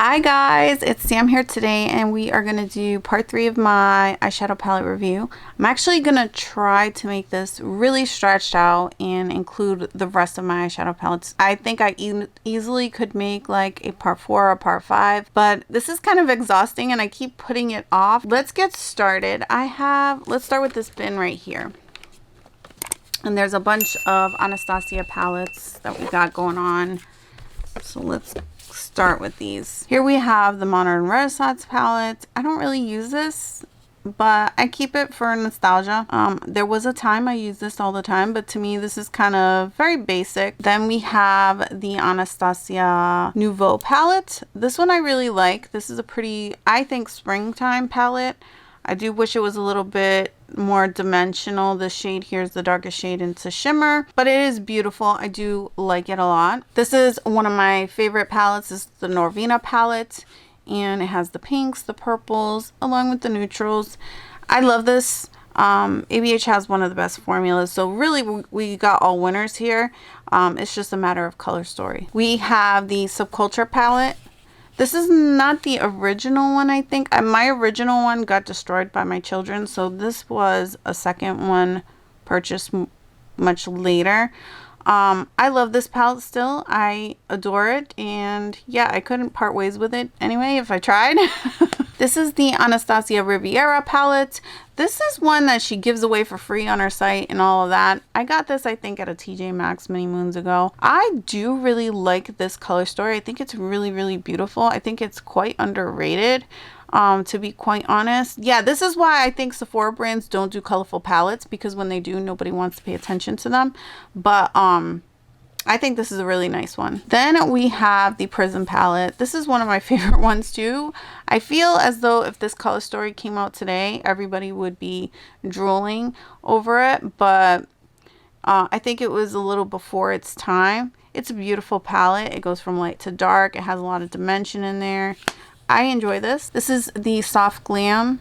Hi guys, it's Sam here today and we are going to do part 3 of my eyeshadow palette review. I'm actually going to try to make this really stretched out and include the rest of my eyeshadow palettes. I think I easily could make like a part 4 or part 5, but this is kind of exhausting and I keep putting it off. Let's get started. Let's start with this bin right here. And there's a bunch of Anastasia palettes that we got going on. So let's start with these. Here we have the Modern Renaissance palette. I don't really use this, but I keep it for nostalgia. There was a time I used this all the time, but to me this is kind of very basic. Then we have the Anastasia Nouveau palette. This one I really like. This is a pretty, I think, springtime palette. I do wish it was a little bit more dimensional. The shade here is the darkest shade into shimmer, but it is beautiful. I do like it a lot. This is one of my favorite palettes. This is the Norvina palette, and it has the pinks, the purples, along with the neutrals. I love this. ABH has one of the best formulas, so really we got all winners here. It's just a matter of color story. We have the Subculture palette. This is not the original one, I think. My original one got destroyed by my children, so this was a second one purchased much later. I love this palette still. I adore it, and yeah, I couldn't part ways with it anyway if I tried. This is the Anastasia Riviera palette. This is one that she gives away for free on her site and all of that. I got this, I think, at a TJ Maxx many moons ago. I do really like this color story. I think it's really, really beautiful. I think it's quite underrated, to be quite honest. Yeah, this is why I think Sephora brands don't do colorful palettes, because when they do, nobody wants to pay attention to them. But I think this is a really nice one. Then we have the Prism palette. This is one of my favorite ones too. I feel as though if this color story came out today, everybody would be drooling over it, but I think it was a little before its time. It's a beautiful palette. It goes from light to dark. It has a lot of dimension in there. I enjoy this. This is the Soft Glam.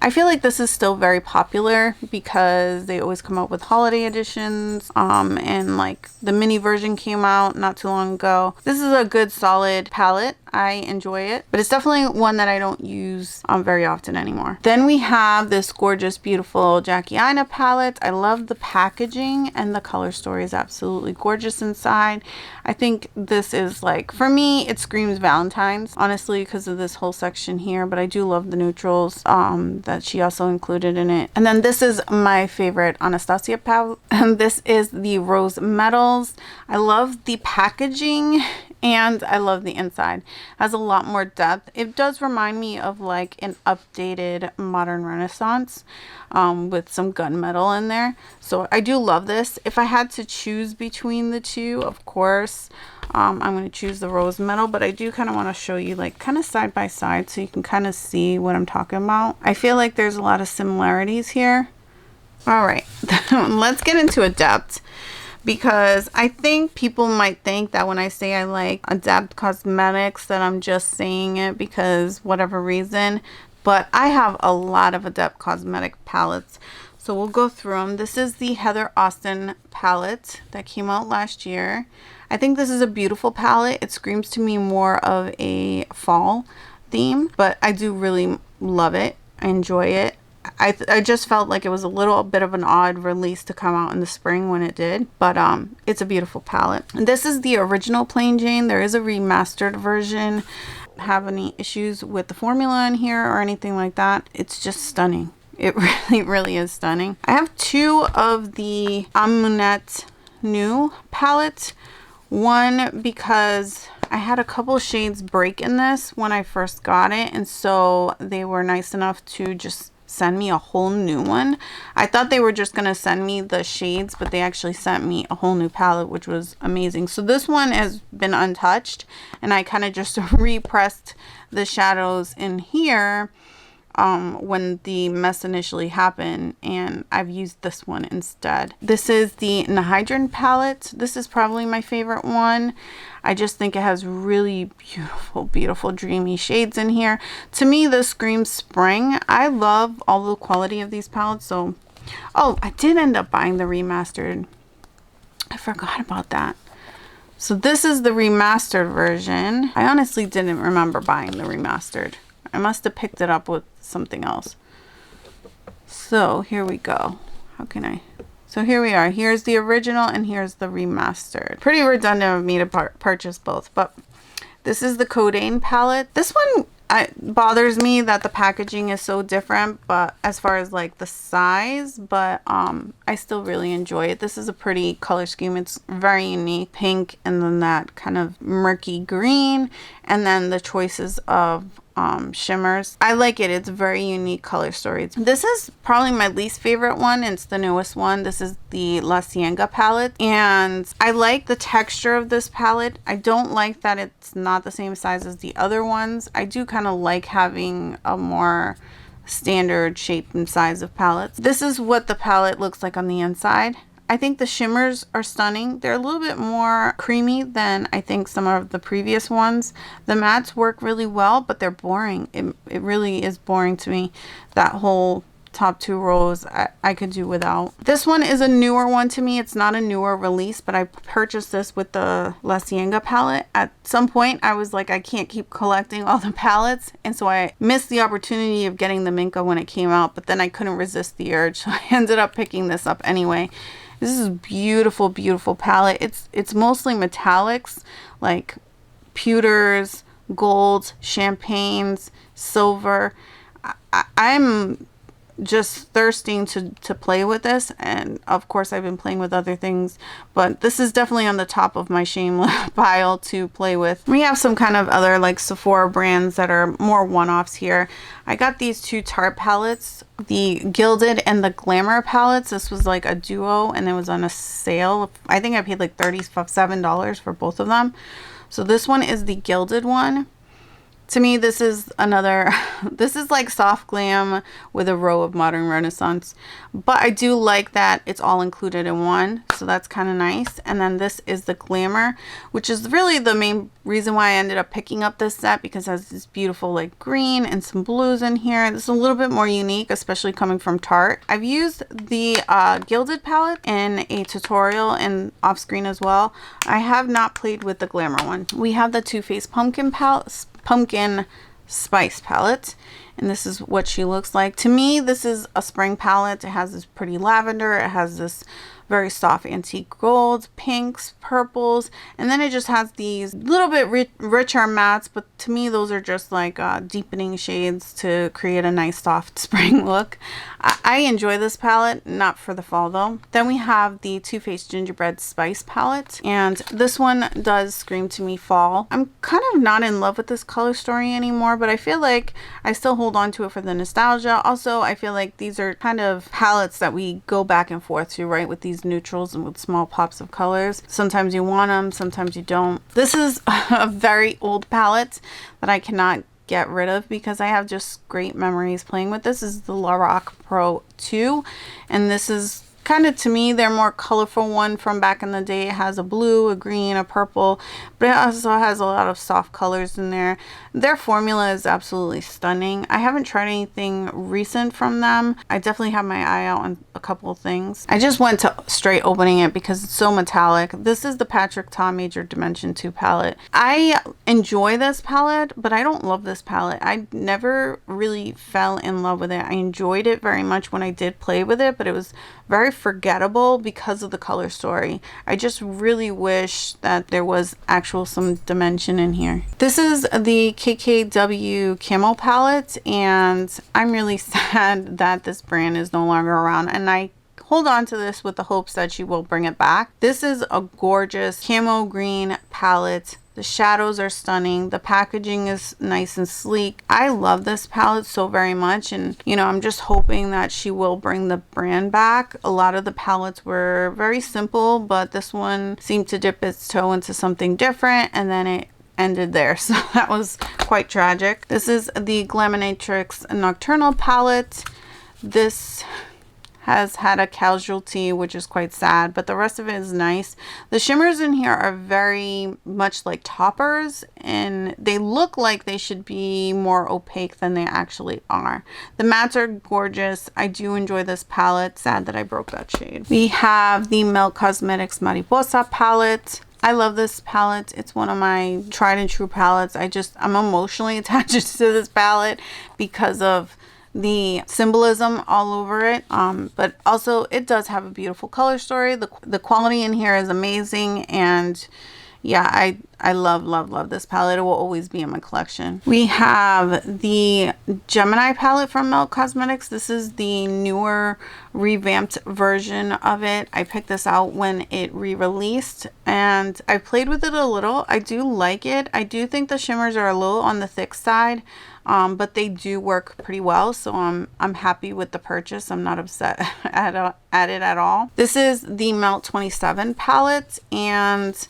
I feel like this is still very popular because they always come out with holiday editions, and like the mini version came out not too long ago. This is a good solid palette. I enjoy it, but it's definitely one that I don't use very often anymore. Then we have this gorgeous, beautiful Jackie Aina palette. I love the packaging, and the color story is absolutely gorgeous inside. I think this is, like, for me, it screams Valentine's, honestly, because of this whole section here, but I do love the neutrals that she also included in it. And then this is my favorite Anastasia palette, and this is the Rose Metals. I love the packaging, and I love the inside. It has a lot more depth. It does remind me of like an updated Modern Renaissance, with some gunmetal in there. So I do love this. If I had to choose between the two, of course, I'm going to choose the Rose Metal, but I do kind of want to show you like kind of side by side so you can kind of see what I'm talking about. I feel like there's a lot of similarities here. All right, let's get into Adept, because I think people might think that when I say I like Adept Cosmetics that I'm just saying it because whatever reason, but I have a lot of Adept Cosmetic palettes, so we'll go through them. This is the Heather Austin palette that came out last year. I think this is a beautiful palette. It screams to me more of a fall theme, but I do really love it. I enjoy it. I just felt like it was a little bit of an odd release to come out in the spring when it did, but it's a beautiful palette. And this is the original Plain Jane. There is a remastered version. Have any issues with the formula in here or anything like that? It's just stunning. It really, really is stunning. I have two of the Amunet New palette. One because I had a couple shades break in this when I first got it, and so they were nice enough to just send me a whole new one. I thought they were just gonna send me the shades, but they actually sent me a whole new palette, which was amazing. So this one has been untouched, and I kind of just repressed the shadows in here when the mess initially happened, and I've used this one instead. This is the Nihydrin palette. This is probably my favorite one. I just think it has really beautiful, beautiful dreamy shades in here. To me, this screams spring. I love all the quality of these palettes. So, oh, I did end up buying the remastered. I forgot about that. So this is the remastered version. I honestly didn't remember buying the remastered. I must have picked it up with something else. So here we go. How can I? So here we are. Here's the original and here's the remastered. Pretty redundant of me to purchase both, but this is the Codain palette. This one bothers me that the packaging is so different, but as far as like the size, but I still really enjoy it. This is a pretty color scheme. It's very unique. Pink and then that kind of murky green and then the choices of shimmers. I like it. It's a very unique color story. This is probably my least favorite one. It's the newest one. This is the La Cienega palette, and I like the texture of this palette. I don't like that it's not the same size as the other ones. I do kind of like having a more standard shape and size of palettes. This is what the palette looks like on the inside. I think the shimmers are stunning. They're a little bit more creamy than I think some of the previous ones. The mattes work really well, but they're boring. It really is boring to me. That whole top two rows I could do without. This one is a newer one to me. It's not a newer release, but I purchased this with the La Cienega palette. At some point I was like, I can't keep collecting all the palettes, and so I missed the opportunity of getting the Minka when it came out, but then I couldn't resist the urge, so I ended up picking this up anyway. This is a beautiful, beautiful palette. It's mostly metallics like pewters, golds, champagnes, silver. I'm just thirsting to play with this, and of course I've been playing with other things, but this is definitely on the top of my shame pile to play with. We have some kind of other like Sephora brands that are more one-offs here. I got these two Tarte palettes, the Gilded and the Glamour palettes. This was like a duo and it was on a sale. I think I paid like $37 for both of them. So this one is the Gilded one. To me, this is another, this is like soft glam with a row of modern renaissance. But I do like that it's all included in one. So that's kind of nice. And then this is the Glamour, which is really the main reason why I ended up picking up this set, because it has this beautiful like green and some blues in here. This is a little bit more unique, especially coming from Tarte. I've used the Gilded palette in a tutorial and off screen as well. I have not played with the Glamour one. We have the Too Faced Pumpkin Spice palette, and this is what she looks like. To me, this is a spring palette. It has this pretty lavender, it has this very soft antique golds, pinks, purples, and then it just has these little bit richer mattes, but to me those are just like deepening shades to create a nice soft spring look. I enjoy this palette, not for the fall though. Then we have the Too Faced Gingerbread Spice palette, and this one does scream to me fall. I'm kind of not in love with this color story anymore, but I feel like I still hold on to it for the nostalgia. Also, I feel like these are kind of palettes that we go back and forth to, right, with these neutrals and with small pops of colors. Sometimes you want them, sometimes you don't. This is a very old palette that I cannot get rid of because I have just great memories playing with this. This is the Lorac Pro 2, and this is kind of, to me, their more colorful one from back in the day. It has a blue, a green, a purple, but it also has a lot of soft colors in there. Their formula is absolutely stunning. I haven't tried anything recent from them. I definitely have my eye out on a couple of things. I just went to straight opening it because it's so metallic. This is the Patrick Ta Major Dimension 2 palette. I enjoy this palette, but I don't love this palette. I never really fell in love with it. I enjoyed it very much when I did play with it, but it was very forgettable because of the color story. I just really wish that there was some dimension in here. This is the KKW Camo palette, and I'm really sad that this brand is no longer around, and I hold on to this with the hopes that she will bring it back. This is a gorgeous camo green palette. The shadows are stunning. The packaging is nice and sleek. I love this palette so very much, and you know, I'm just hoping that she will bring the brand back. A lot of the palettes were very simple, but this one seemed to dip its toe into something different, and then it ended there, so that was quite tragic. This is the Glaminatrix Nocturnal palette. This has had a casualty, which is quite sad, but the rest of it is nice. The shimmers in here are very much like toppers, and they look like they should be more opaque than they actually are. The mattes are gorgeous. I do enjoy this palette. Sad that I broke that shade. We have the Melt Cosmetics Mariposa palette. I love this palette. It's one of my tried and true palettes. I'm emotionally attached to this palette because of the symbolism all over it. But also it does have a beautiful color story. The quality in here is amazing, and yeah, I love this palette. It will always be in my collection. We have the Gemini palette from Melt Cosmetics. This is the newer revamped version of it. I picked this out when it re-released and I played with it a little. I do like it. I do think the shimmers are a little on the thick side, but they do work pretty well. So I'm happy with the purchase. I'm not upset at it at all. This is the Melt 27 palette, and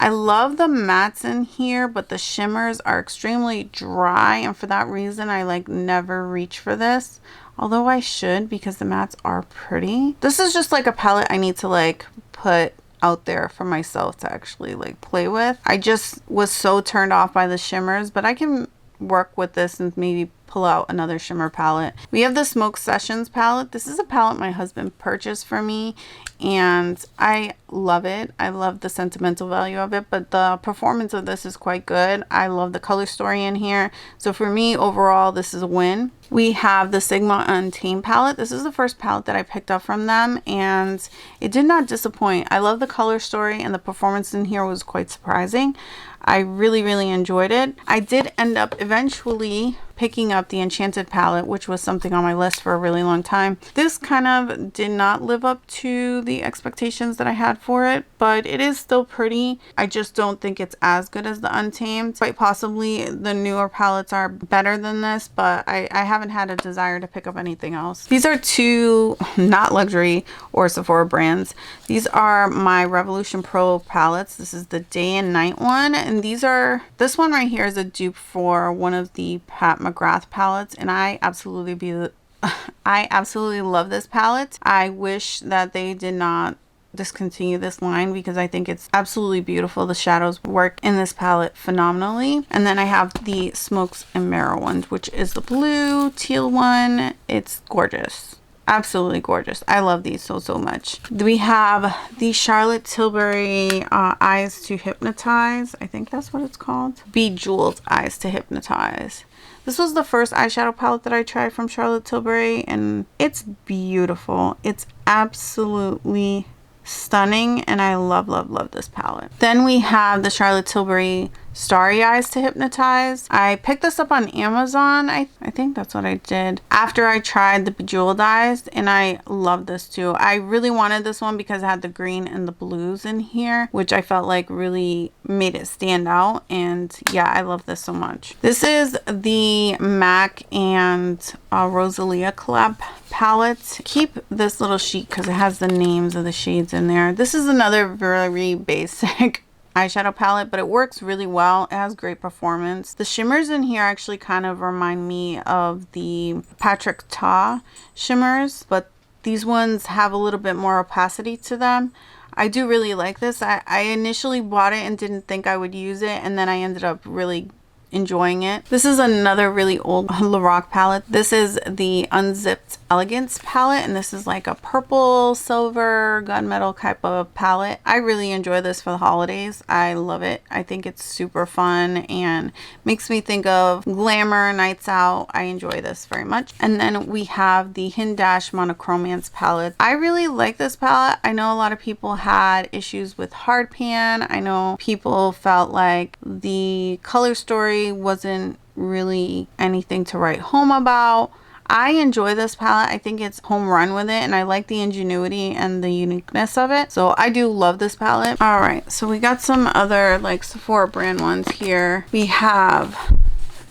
I love the mattes in here, but the shimmers are extremely dry, and for that reason I like never reach for this, although I should because the mattes are pretty. This is just like a palette I need to like put out there for myself to actually like play with. I just was so turned off by the shimmers, but I can work with this and maybe pull out another shimmer palette. We have the Smoke Sessions palette. This is a palette my husband purchased for me, and I love it. I love the sentimental value of it, but the performance of this is quite good. I love the color story in here. So for me, overall, this is a win. We have the Sigma Untamed palette. This is the first palette that I picked up from them, and it did not disappoint. I love the color story, and the performance in here was quite surprising. I really enjoyed it. I did end up eventually picking up the Enchanted palette, which was something on my list for a really long time. This kind of did not live up to the expectations that I had for it, but it is still pretty. I just don't think it's as good as the Untamed. Quite possibly the newer palettes are better than this, but I haven't had a desire to pick up anything else. These are two not luxury or Sephora brands. These are my Revolution Pro palettes. This is the Day and Night one, and this one right here is a dupe for one of the Pat McGrath palettes, and I absolutely love this palette. I wish that they did not discontinue this line because I think it's absolutely beautiful. The shadows work in this palette phenomenally. And then I have the Smokes and Mirror ones, which is the blue teal one. It's gorgeous. Absolutely gorgeous. I love these so much. We have the Charlotte Tilbury Eyes to Hypnotize. I think that's what it's called. Bejeweled Eyes to Hypnotize. This was the first eyeshadow palette that I tried from Charlotte Tilbury, and it's beautiful. It's absolutely stunning, and I love this palette. Then we have the Charlotte Tilbury Starry Eyes to Hypnotize. I picked this up on Amazon. I think that's what I did after I tried the Bejeweled Eyes, and I love this too. I really wanted this one because it had the green and the blues in here, which I felt like really made it stand out, and yeah, I love this so much. This is the MAC and Rosalia collab palette. Keep this little sheet because it has the names of the shades in there. This is another very basic eyeshadow palette, but it works really well. It has great performance. The shimmers in here actually kind of remind me of the Patrick Ta shimmers, but these ones have a little bit more opacity to them. I do really like this. I initially bought it and didn't think I would use it, and then I ended up really enjoying it. This is another really old Lorac palette. This is the Unzipped Elegance palette, and this is like a purple, silver, gunmetal type of palette. I really enjoy this for the holidays. I love it. I think it's super fun and makes me think of glamour, nights out. I enjoy this very much. And then we have the Hindash Monochromance palette. I really like this palette. I know a lot of people had issues with hard pan. I know people felt like the color story wasn't really anything to write home about. I enjoy this palette. I think it's home run with it, and I like the ingenuity and the uniqueness of it. So I do love this palette. All right, so we got some other like Sephora brand ones here. We have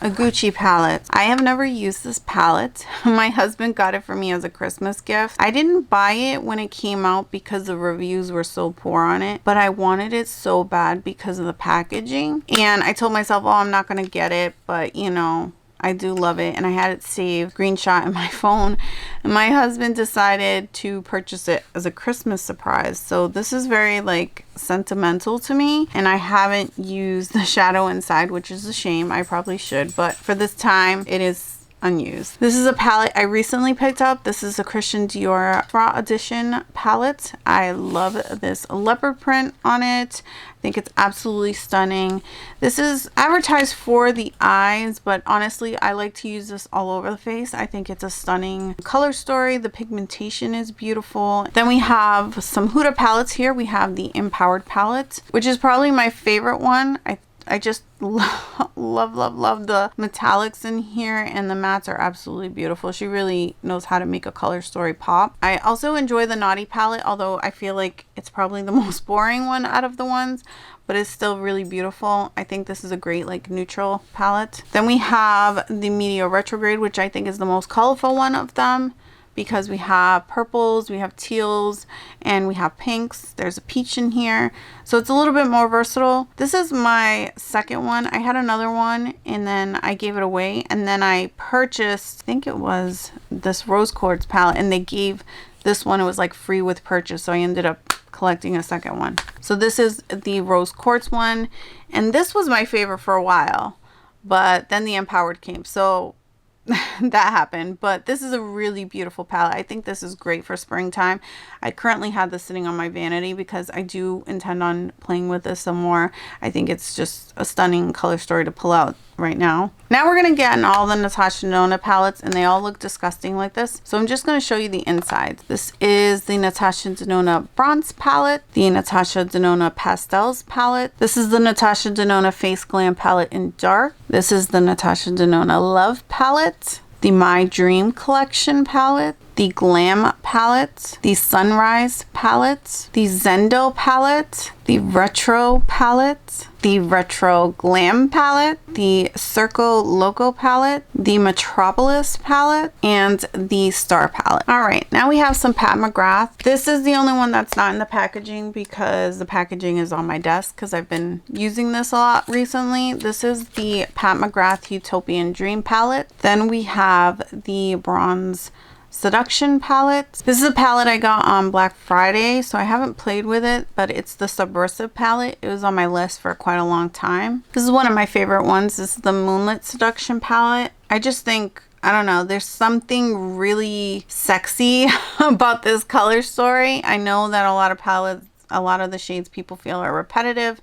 a Gucci palette. I have never used this palette. My husband got it for me as a Christmas gift. I didn't buy it when it came out because the reviews were so poor on it, but I wanted it so bad because of the packaging. And I told myself, oh, I'm not gonna get it, but you know, I do love it, and I had it saved, screenshot in my phone, and my husband decided to purchase it as a Christmas surprise. So this is very like sentimental to me, and I haven't used the shadow inside, which is a shame. I probably should, but for this time it is unused. This is a palette I recently picked up. This is a Christian Dior Raw Edition palette. I love this leopard print on it. I think it's absolutely stunning. This is advertised for the eyes, but honestly, I like to use this all over the face. I think it's a stunning color story. The pigmentation is beautiful. Then we have some Huda palettes here. We have the Empowered palette, which is probably my favorite one. I just love the metallics in here, and the mattes are absolutely beautiful. She really knows how to make a color story pop. I also enjoy the Naughty palette, although I feel like it's probably the most boring one out of the ones, but it's still really beautiful. I think this is a great like neutral palette. Then we have the Meteor Retrograde, which I think is the most colorful one of them, because we have purples, we have teals, and we have pinks. There's a peach in here, so it's a little bit more versatile. This is my second one. I had another one and then I gave it away, and then I purchased, I think it was this Rose Quartz palette, and they gave this one, it was like free with purchase, so I ended up collecting a second one. So this is the Rose Quartz one, and this was my favorite for a while, but then the Empowered came, so that happened. But this is a really beautiful palette. I think this is great for springtime. I currently have this sitting on my vanity because I do intend on playing with this some more. I think it's just a stunning color story to pull out right now. Now we're going to get in all the Natasha Denona palettes, and they all look disgusting like this. So I'm just going to show you the insides. This is the Natasha Denona Bronze palette, the Natasha Denona Pastels palette. This is the Natasha Denona Face Glam palette in dark. This is the Natasha Denona Love palette, the My Dream Collection palette, the Glam palette, the Sunrise palette, the Zendo palette, the Retro palette, the Retro Glam palette, the Circo Loco palette, the Metropolis palette, and the Star palette. All right, now we have some Pat McGrath. This is the only one that's not in the packaging because the packaging is on my desk because I've been using this a lot recently. This is the Pat McGrath Utopian Dream palette. Then we have the Bronze Seduction palette. This is a palette I got on Black Friday, so I haven't played with it, but it's the Subversive palette. It was on my list for quite a long time. This is one of my favorite ones. This is the Moonlit Seduction palette. I just think, I don't know, there's something really sexy about this color story. I know that a lot of palettes, a lot of the shades people feel are repetitive,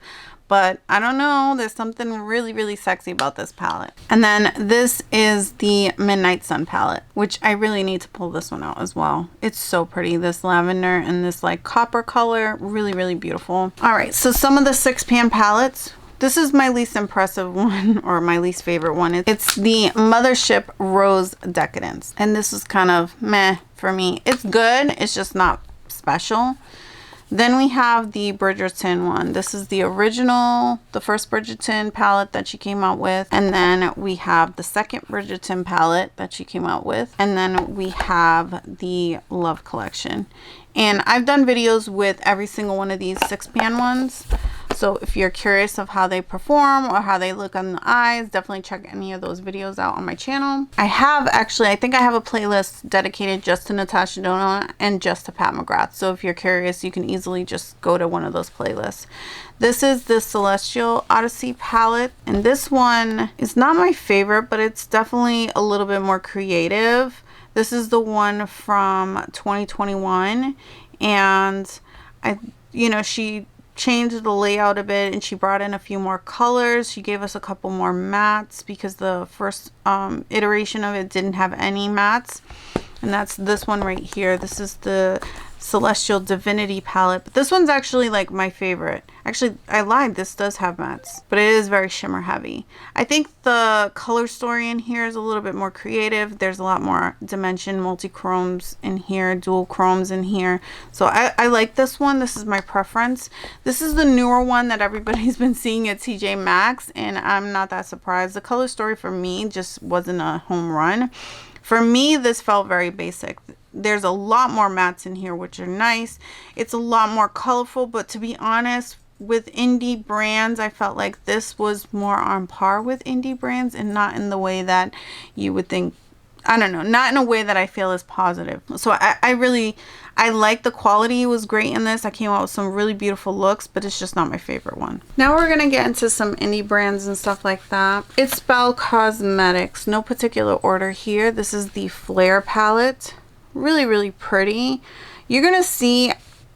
but I don't know, there's something really, really sexy about this palette. And then this is the Midnight Sun palette, which I really need to pull this one out as well. It's so pretty, this lavender and this like copper color, really, really beautiful. All right, so some of the 6-pan palettes. This is my least impressive one, or my least favorite one. It's the Mothership Rose Decadence. And this is kind of meh for me. It's good, it's just not special. Then we have the Bridgerton one. This is the original, the first Bridgerton palette that she came out with. And then we have the second Bridgerton palette that she came out with. And then we have the Love Collection. And I've done videos with every single one of these 6-pan ones. So if you're curious of how they perform or how they look on the eyes, definitely check any of those videos out on my channel. I think I have a playlist dedicated just to Natasha Denona and just to Pat McGrath. So if you're curious, you can easily just go to one of those playlists. This is the Celestial Odyssey palette. And this one is not my favorite, but it's definitely a little bit more creative. This is the one from 2021. And she changed the layout a bit, and she brought in a few more colors. She gave us a couple more mattes because the first iteration of it didn't have any mattes, and that's this one right here. This is the Celestial Divinity palette, but this one's actually like my favorite. Actually, I lied, this does have mattes, but it is very shimmer heavy. I think the color story in here is a little bit more creative. There's a lot more dimension, multi-chromes in here, dual chromes in here. So I like this one. This is my preference. This is the newer one that everybody's been seeing at TJ Maxx, and I'm not that surprised. The color story for me just wasn't a home run. For me, this felt very basic. There's a lot more mattes in here, which are nice. It's a lot more colorful, but to be honest, with indie brands, I felt like this was more on par with indie brands and not in the way that you would think I don't know, not in a way that I feel is positive. So I like the quality was great in this. I came out with some really beautiful looks, but it's just not my favorite one. Now we're gonna get into some indie brands and stuff like that. It's Belle Cosmetics, no particular order here. This is the Flare palette. Really, really pretty. You're gonna see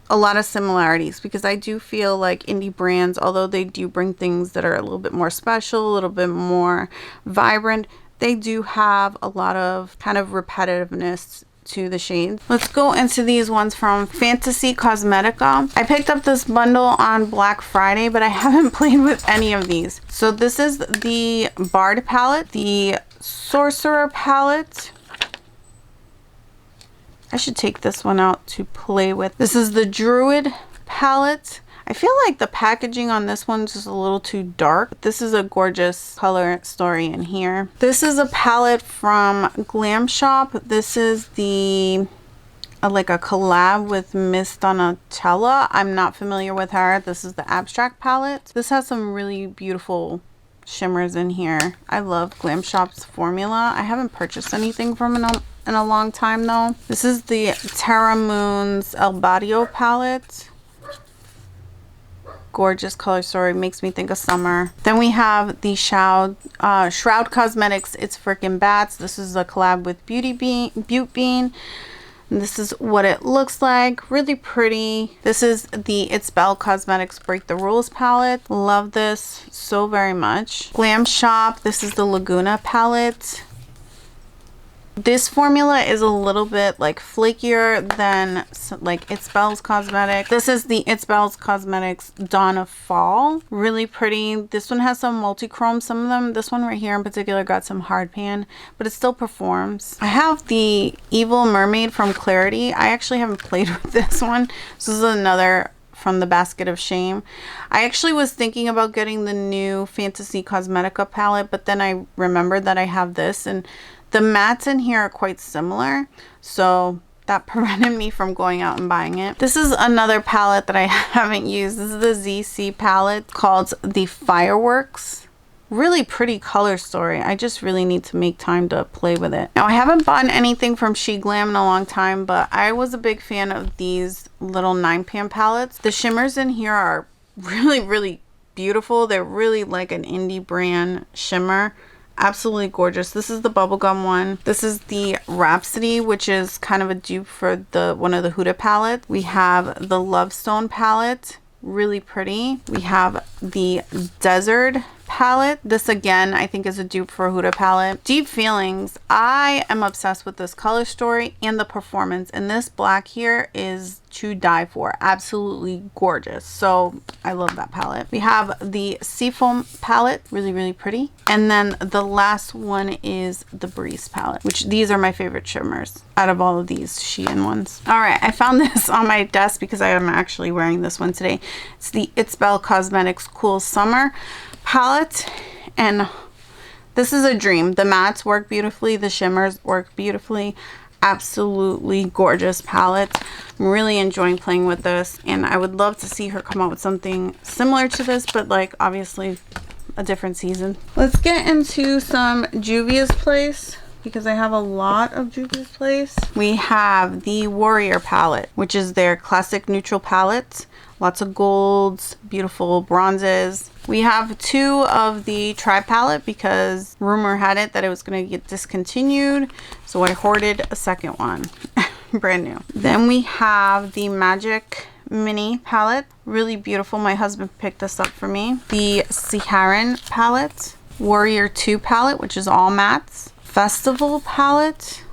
a lot of similarities because I do feel like indie brands, although they do bring things that are a little bit more special, a little bit more vibrant, they do have a lot of kind of repetitiveness to the shades. Let's go into these ones from Fantasy Cosmetica. I picked up this bundle on Black Friday, but I haven't played with any of these. So this is the Bard palette, the Sorcerer palette. I should take this one out to play with. This is the Druid palette. I feel like the packaging on this one's just a little too dark. This is a gorgeous color story in here. This is a palette from Glam Shop. This is the like a collab with Miss Donatella. I'm not familiar with her. This is the Abstract palette. This has some really beautiful shimmers in here. I love Glam Shop's formula. I haven't purchased anything from in a long time though. This is the Terra Moon's El Barrio palette. Gorgeous color story, makes me think of summer. Then we have the Shroud Cosmetics It's Frickin' Bats. This is a collab with Butte Bean. And this is what it looks like. Really pretty. This is the It's Belle Cosmetics Break the Rules palette. Love this so very much. Glam Shop. This is the Laguna palette. This formula is a little bit like flakier than like It's Belle's Cosmetics. This is the It's Belle's Cosmetics Dawn of Fall. Really pretty. This one has some multi-chrome. Some of them, this one right here in particular, got some hard pan, but it still performs. I have the Evil Mermaid from Clarity. I actually haven't played with this one. This is another from the Basket of Shame. I actually was thinking about getting the new Fantasy Cosmetica palette, but then I remembered that I have this, and the mattes in here are quite similar, so that prevented me from going out and buying it. This is another palette that I haven't used. This is the ZC palette called the Fireworks. Really pretty color story. I just really need to make time to play with it. Now, I haven't bought anything from She Glam in a long time, but I was a big fan of these little 9pan palettes. The shimmers in here are really, really beautiful. They're really like an indie brand shimmer. Absolutely gorgeous. This is the bubblegum one. This is the Rhapsody, which is kind of a dupe for the one of the Huda palettes. We have the Lovestone palette. Really pretty. We have the Desert palette. This again, I think is a dupe for a Huda palette. Deep Feelings. I am obsessed with this color story and the performance. And this black here is to die for. Absolutely gorgeous. So I love that palette. We have the Seafoam palette. Really, really pretty. And then the last one is the Breeze palette, which these are my favorite shimmers out of all of these Shein ones. All right, I found this on my desk because I am actually wearing this one today. It's the It's Belle Cosmetics Cool Summer palette, and this is a dream. The mattes work beautifully, the shimmers work beautifully. Absolutely gorgeous palette. I'm really enjoying playing with this, and I would love to see her come out with something similar to this, but like obviously a different season. Let's get into some Juvia's Place because I have a lot of Juvia's Place. We have the Warrior palette, which is their classic neutral palette. Lots of golds, beautiful bronzes. We have two of the Tribe palette because rumor had it that it was going to get discontinued. So I hoarded a second one, brand new. Then we have the Magic Mini palette. Really beautiful. My husband picked this up for me. The Siharan palette. Warrior 2 palette, which is all mattes. Festival palette.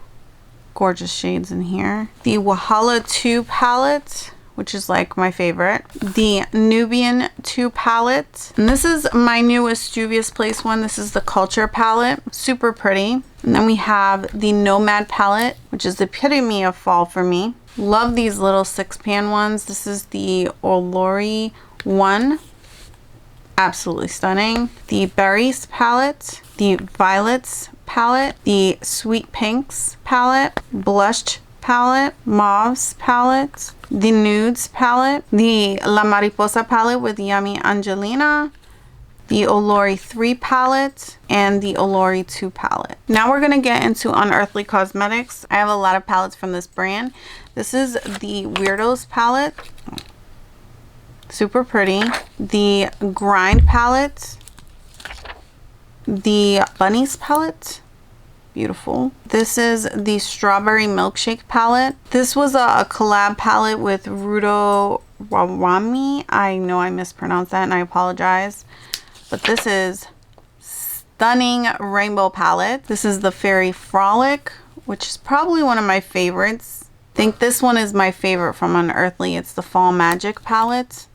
Gorgeous shades in here. The Wahala 2 palette, which is like my favorite. The Nubian 2 palette. And this is my newest Juvia's Place one. This is the Culture palette. Super pretty. And then we have the Nomad palette, which is the epitome of fall for me. Love these little 6-pan ones. This is the Olori 1. Absolutely stunning. The Berries palette. The Violets palette. The Sweet Pinks palette. Blushed palette. Mauves palette. The Nudes palette. The La Mariposa palette with Yummy Angelina. the Olori 3 palette, and the Olori 2 palette. Now we're gonna get into Unearthly Cosmetics. I have a lot of palettes from this brand. This is the Weirdos palette. Super pretty. The Grind palette. The Bunnies palette. Beautiful. This is the Strawberry Milkshake palette. This was a collab palette with Rudo Wawami. I know I mispronounced that and I apologize. But this is stunning rainbow palette. This is the Fairy Frolic, which is probably one of my favorites. I think this one is my favorite from Unearthly. It's the Fall Magic palette.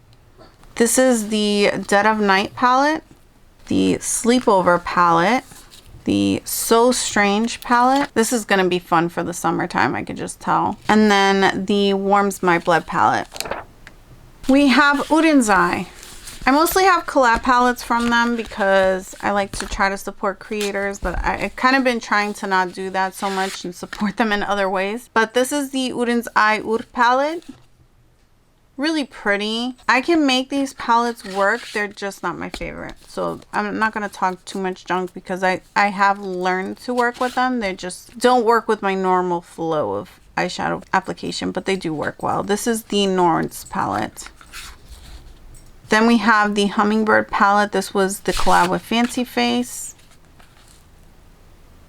This is the Dead of Night palette, the Sleepover palette, the So Strange palette. This is gonna be fun for the summertime, I could just tell. And then the Warms My Blood palette. We have Urenzai. I mostly have collab palettes from them because I like to try to support creators, but I've kind of been trying to not do that so much and support them in other ways. But this is the Urenzai Ur palette. Really pretty. I can make these palettes work. They're just not my favorite. So I'm not going to talk too much junk because I have learned to work with them. They just don't work with my normal flow of eyeshadow application, but they do work well. This is the Norns palette. Then we have the Hummingbird palette. This was the collab with Fancy Face.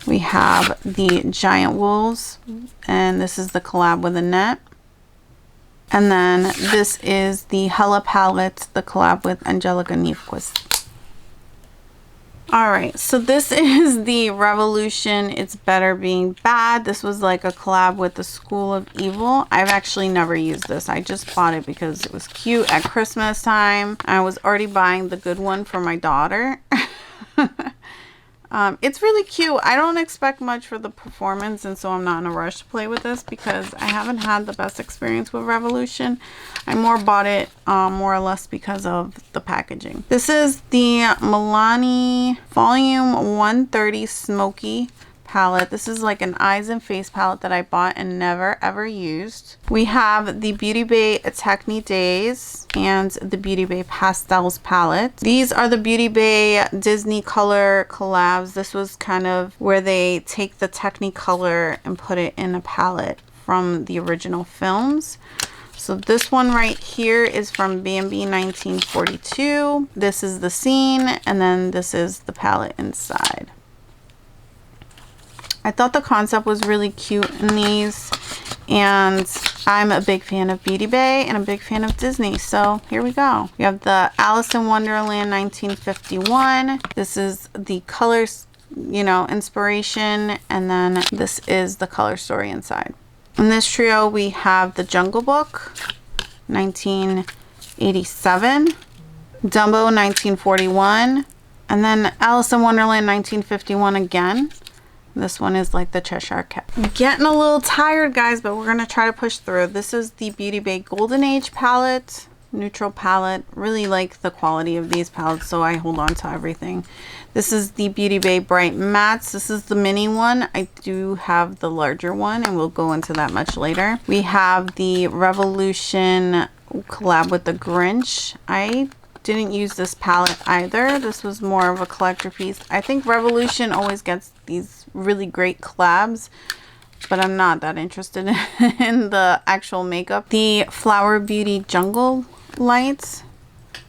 We have the Giant Wolves, and this is the collab with Annette. And then this is the Hella palette, the collab with Angelica Nyquist. Alright, so this is the Revolution It's Better Being Bad. This was like a collab with the School of Evil. I've actually never used this. I just bought it because it was cute at Christmas time. I was already buying the good one for my daughter. It's really cute. I don't expect much for the performance, and so I'm not in a rush to play with this because I haven't had the best experience with Revolution. I more bought it more or less because of the packaging. This is the Milani Volume 130 Smoky palette. This is like an eyes and face palette that I bought and never ever used. We have the Beauty Bay Technique Days and the Beauty Bay Pastels palette. These are the Beauty Bay Disney color collabs. This was kind of where they take the Technicolor and put it in a palette from the original films. So this one right here is from Bambi 1942. This is the scene, and then this is the palette inside. I thought the concept was really cute in these, and I'm a big fan of Beauty Bay and a big fan of Disney, so here we go. We have the Alice in Wonderland 1951. This is the colors, inspiration, and then this is the color story inside. In this trio, we have the Jungle Book 1987, Dumbo 1941, and then Alice in Wonderland 1951 again. This one is like the Cheshire Cat. I'm getting a little tired, guys, but we're going to try to push through. This is the Beauty Bay Golden Age palette, neutral palette. Really like the quality of these palettes, so I hold on to everything. This is the Beauty Bay Bright Mattes. This is the mini one. I do have the larger one, and we'll go into that much later. We have the Revolution collab with the Grinch. I didn't use this palette either. This was more of a collector piece. I think Revolution always gets these really great collabs, but I'm not that interested in the actual makeup. The Flower Beauty Jungle Lights.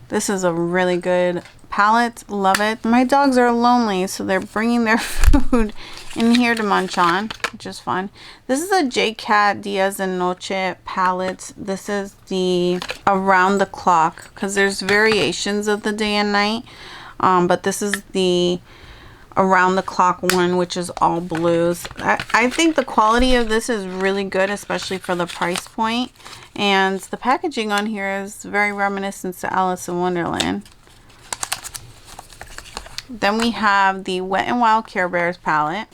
This is a really good palette. Love it. My dogs are lonely, so they're bringing their food in here to munch on, which is fun. This is a J-Cat Diaz and Noche palette. This is the Around the Clock, because there's variations of the day and night, but this is the Around the Clock one, which is all blues. I think the quality of this is really good, especially for the price point, and the packaging on here is very reminiscent to Alice in Wonderland. Then we have the Wet n Wild Care Bears palette.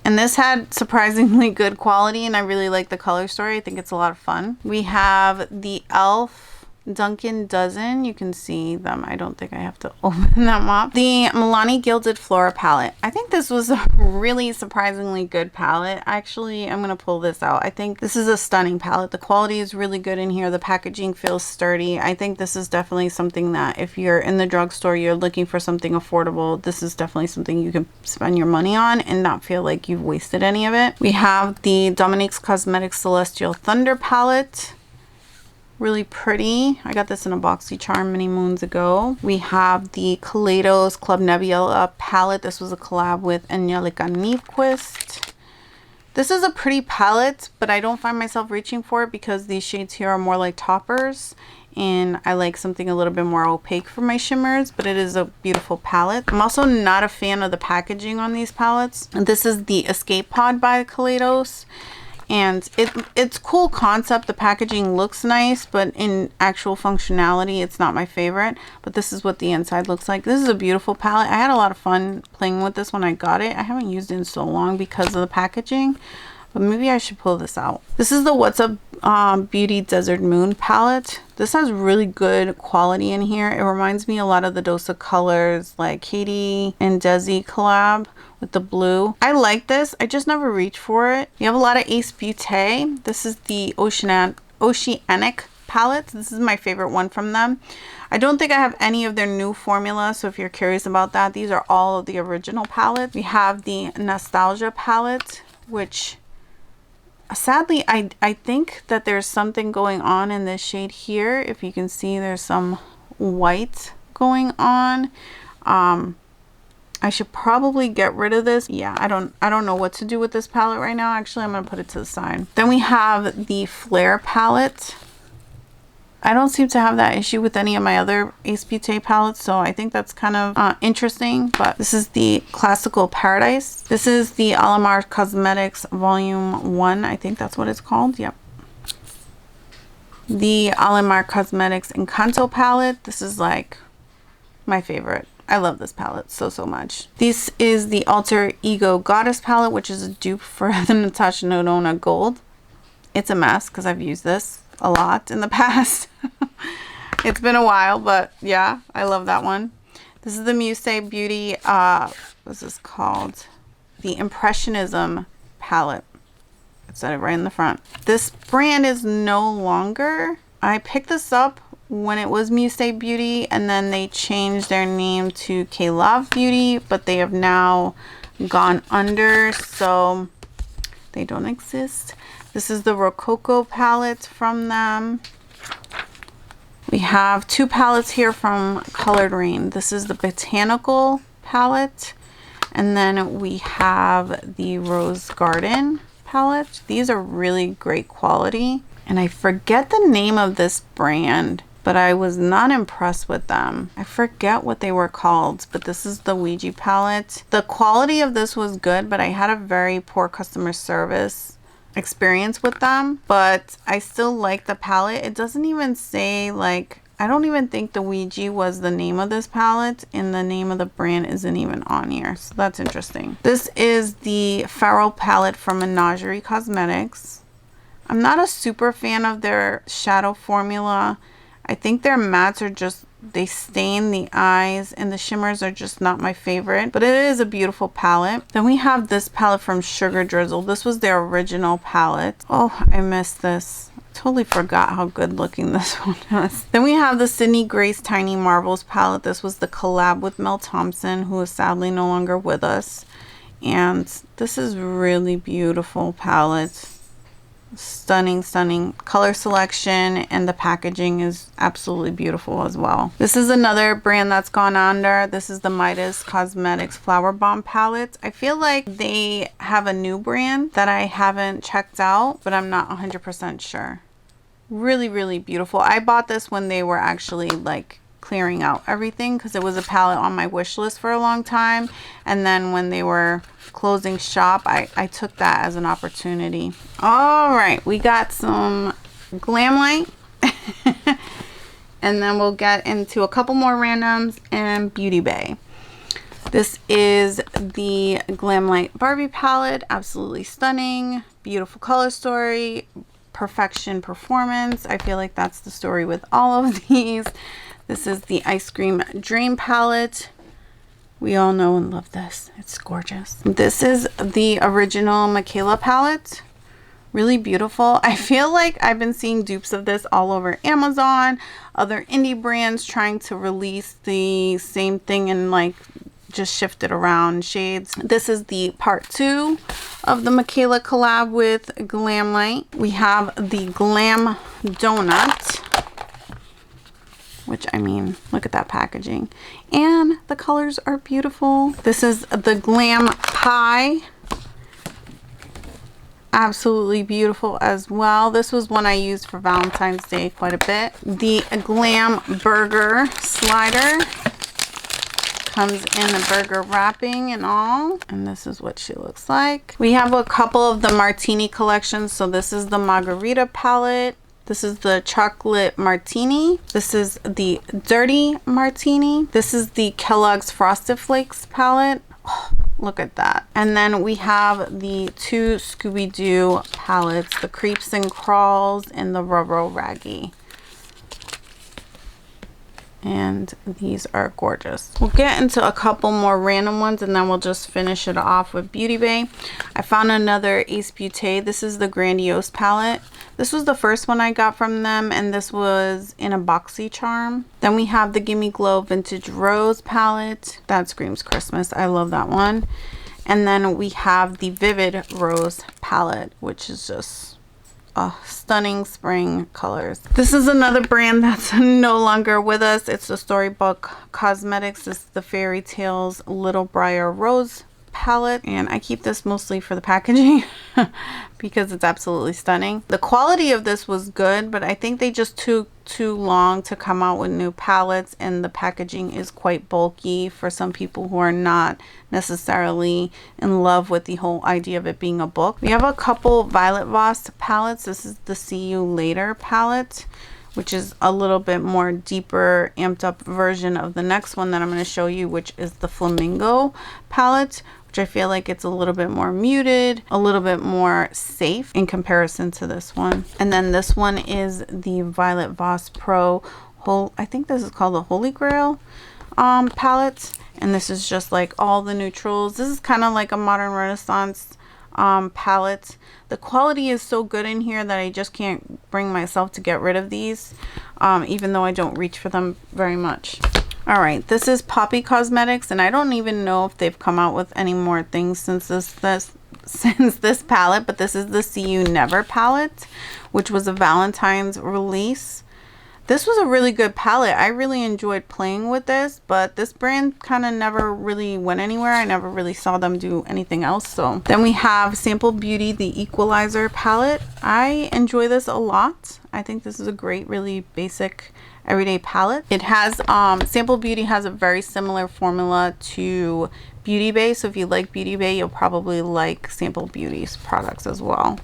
And this had surprisingly good quality, and I really like the color story. I think it's a lot of fun. We have the e.l.f. Dunkin' Dozen. You can see them. I don't think I have to open them up. The Milani Gilded Flora palette. I think this was a really surprisingly good palette. Actually, I'm going to pull this out. I think this is a stunning palette. The quality is really good in here. The packaging feels sturdy. I think this is definitely something that if you're in the drugstore, you're looking for something affordable, this is definitely something you can spend your money on and not feel like you've wasted any of it. We have the Dominique's Cosmetics Celestial Thunder palette. Really pretty. I got this in a BoxyCharm many moons ago. We have the Kaleidos Club Nebula palette. This was a collab with Angelica Nyquist. This is a pretty palette, but I don't find myself reaching for it because these shades here are more like toppers. And I like something a little bit more opaque for my shimmers, but it is a beautiful palette. I'm also not a fan of the packaging on these palettes. This is the Escape Pod by Kaleidos. And it's cool concept. The packaging looks nice, but in actual functionality, it's not my favorite. But this is what the inside looks like. This is a beautiful palette. I had a lot of fun playing with this when I got it. I haven't used it in so long because of the packaging, but maybe I should pull this out. This is the What's Up Beauty Desert Moon palette. This has really good quality in here. It reminds me a lot of the Dose of Colors, like Katie and Desi collab with the blue. I like this. I just never reach for it. You have a lot of Ace Beauty. This is the Oceanic palette. This is my favorite one from them. I don't think I have any of their new formula, so if you're curious about that, these are all of the original palettes. We have the Nostalgia palette, which sadly I think that there's something going on in this shade here. If you can see, there's some white going on. I should probably get rid of this. Yeah, I don't know what to do with this palette right now. Actually, I'm gonna put it to the side. Then we have the Flare palette. I don't seem to have that issue with any of my other Ace Beauty palettes, so I think that's kind of interesting. But this is the Classical Paradise. This is the Alamar Cosmetics Volume 1. I think that's what it's called. Yep. The Alamar Cosmetics Encanto palette. This is like my favorite. I love this palette so much. This is the Alter Ego Goddess palette, which is a dupe for the Natasha Denona Gold. It's a mess because I've used this a lot in the past. It's been a while, but yeah, I love that one. This is the Muse Beauty, what's this called? The Impressionism palette. It said it right in the front. This brand is no longer. I picked this up when it was Muse Beauty, and then they changed their name to K-Love Beauty, but they have now gone under, so they don't exist. This is the Rococo palette from them. We have two palettes here from Colored Rain. This is the Botanical palette, and then we have the Rose Garden palette. These are really great quality, and I forget the name of this brand, but I was not impressed with them. I forget what they were called, but this is the Ouija palette. The quality of this was good, but I had a very poor customer service experience with them, but I still like the palette. It doesn't even say, like, I don't even think the Ouija was the name of this palette, and the name of the brand isn't even on here, so that's interesting. This is the Feral palette from Menagerie Cosmetics. I'm not a super fan of their shadow formula. I think their mattes are just, they stain the eyes, and the shimmers are just not my favorite, but it is a beautiful palette. Then we have this palette from Sugar Drizzle. This was their original palette. Oh, I missed this. I totally forgot how good looking this one was. Then we have the Sydney Grace Tiny Marvels palette. This was the collab with Mel Thompson, who is sadly no longer with us. And this is really beautiful palette. Stunning color selection, and the packaging is absolutely beautiful as well. This is another brand that's gone under. This is the Midas Cosmetics Flower Bomb palette. I feel like they have a new brand that I haven't checked out, but I'm not 100% sure. Really beautiful. I bought this when they were actually like clearing out everything, because it was a palette on my wish list for a long time, and then when they were closing shop, I took that as an opportunity. All right, we got some Glam Light and then we'll get into a couple more randoms and Beauty Bay. This is the Glam Light Barbie palette. Absolutely stunning, beautiful color story, Perfection Performance. I feel like that's the story with all of these. This is the Ice Cream Dream palette. We all know and love this. It's gorgeous. This is the original Michaela palette. Really beautiful. I feel like I've been seeing dupes of this all over Amazon, other indie brands trying to release the same thing and like just shift it around shades. This is the part 2 of the Michaela collab with Glamlight. We have the Glam Donut, which, I mean, look at that packaging. And the colors are beautiful. This is the Glam Pie. Absolutely beautiful as well. This was one I used for Valentine's Day quite a bit. The Glam Burger Slider. Comes in the burger wrapping and all. And this is what she looks like. We have a couple of the Martini collections. So this is the Margarita palette. This is the Chocolate Martini. This is the Dirty Martini. This is the Kellogg's Frosted Flakes palette. Oh, look at that. And then we have the 2 Scooby-Doo palettes, the Creeps and Crawls and the Rubber Raggy. And these are gorgeous. We'll get into a couple more random ones and then we'll just finish it off with Beauty Bay. I found another Ace Beauté. This is the Grandiose palette. This was the first one I got from them, and this was in a boxy charm. Then we have the Gimme Glow Vintage Rose palette. That screams Christmas. I love that one. And then we have the Vivid Rose palette, which is just stunning spring colors. This is another brand that's no longer with us. It's the Storybook Cosmetics. This is the Fairy Tales Little Briar Rose palette, and I keep this mostly for the packaging because it's absolutely stunning. The quality of this was good, but I think they just took too long to come out with new palettes, and the packaging is quite bulky for some people who are not necessarily in love with the whole idea of it being a book. We have a couple Violet Voss palettes. This is the See You Later palette, which is a little bit more deeper, amped up version of the next one that I'm going to show you, which is the Flamingo palette, which I feel like it's a little bit more muted, a little bit more safe in comparison to this one. And then this one is the Violet Voss Pro I think this is called the Holy Grail palette. And this is just like all the neutrals. This is kind of like a modern Renaissance palette. The quality is so good in here that I just can't bring myself to get rid of these, even though I don't reach for them very much. All right, this is Poppy Cosmetics, and I don't even know if they've come out with any more things since this palette, but this is the See You Never palette, which was a Valentine's release. This was a really good palette. I really enjoyed playing with this, but this brand kind of never really went anywhere. I never really saw them do anything else. So then we have Sample Beauty, the Equalizer palette. I enjoy this a lot. I think this is a great, really basic everyday palette. It has Sample Beauty has a very similar formula to Beauty Bay. So if you like Beauty Bay, you'll probably like Sample Beauty's products as well.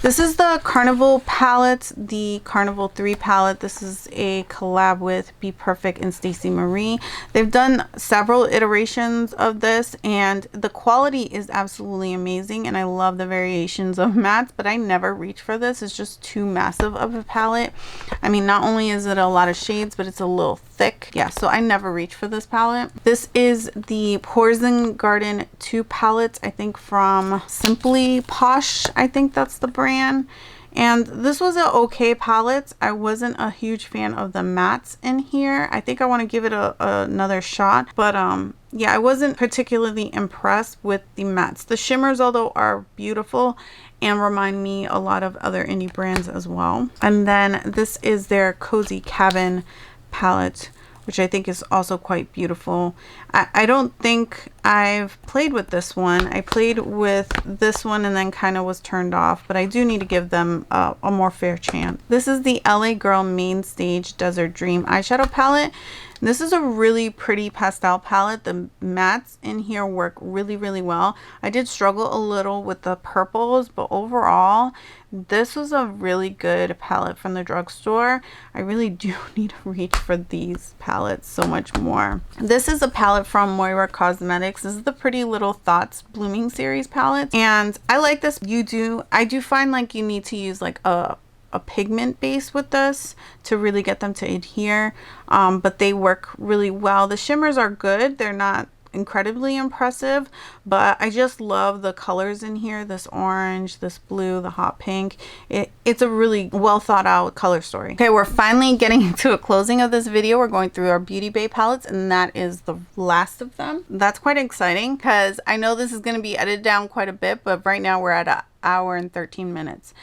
This is the Carnival palette, the Carnival 3 palette. This is a collab with Be Perfect and Stacey Marie. They've done several iterations of this, and the quality is absolutely amazing, and I love the variations of mattes, but I never reach for this. It's just too massive of a palette. I mean, not only is it a lot of shades, but it's a little thick. Yeah, so I never reach for this palette. This is the Poison Garden 2 palette, I think from Simply Posh. I think that's the brand. And this was an okay palette. I wasn't a huge fan of the mattes in here. I think I want to give it another shot, but yeah, I wasn't particularly impressed with the mattes. The shimmers, although, are beautiful and remind me a lot of other indie brands as well. And then this is their Cozy Cabin palette, which I think is also quite beautiful. I don't think I've played with this one. I played with this one and then kind of was turned off, but I do need to give them a more fair chance. This is the LA Girl Main Stage Desert Dream eyeshadow palette. This is a really pretty pastel palette. The mattes in here work really well. I did struggle a little with the purples, but overall this was a really good palette from the drugstore. I really do need to reach for these palettes so much more. This is a palette from Moira Cosmetics. This is the Pretty Little Thoughts Blooming Series palette, and I like this. I do find like you need to use like a pigment base with this to really get them to adhere, but they work really well. The shimmers are good. They're not incredibly impressive, but I just love the colors in here. This orange, this blue, the hot pink. It's a really well thought out color story. Okay, we're finally getting to a closing of this video. We're going through our Beauty Bay palettes, and that is the last of them. That's quite exciting because I know this is going to be edited down quite a bit, but right now we're at an hour and 13 minutes.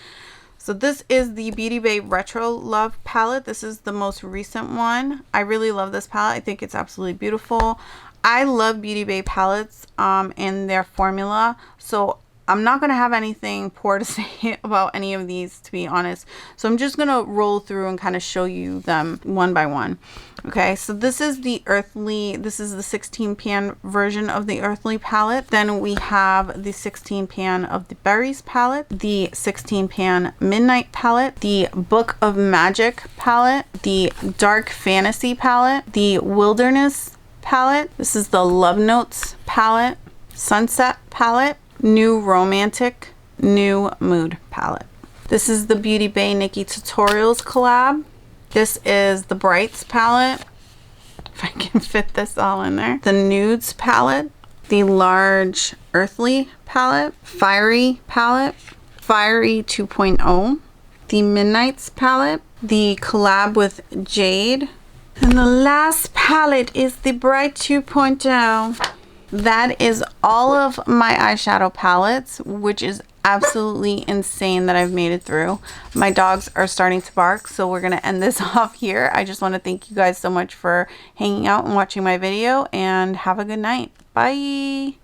So this is the Beauty Bay Retro Love palette. This is the most recent one. I really love this palette. I think it's absolutely beautiful. I love Beauty Bay palettes and their formula. So I'm not going to have anything poor to say about any of these, to be honest. So I'm just going to roll through and kind of show you them one by one. Okay, so this is the Earthly, this is the 16 pan version of the Earthly palette. Then we have the 16 pan of the Berries palette, the 16 pan Midnight palette, the Book of Magic palette, the Dark Fantasy palette, the Wilderness palette. This is the Love Notes palette, Sunset palette, New Romantic, New Mood palette. This is the Beauty Bay Nikki Tutorials collab. This is the Brights palette, if I can fit this all in there. The Nudes palette, the Large Earthly palette, Fiery palette, Fiery 2.0, the Midnights palette, the collab with Jade, and the last palette is the Bright 2.0. That is all of my eyeshadow palettes, which is absolutely insane that I've made it through. My dogs are starting to bark, so we're going to end this off here. I just want to thank you guys so much for hanging out and watching my video, and have a good night. Bye!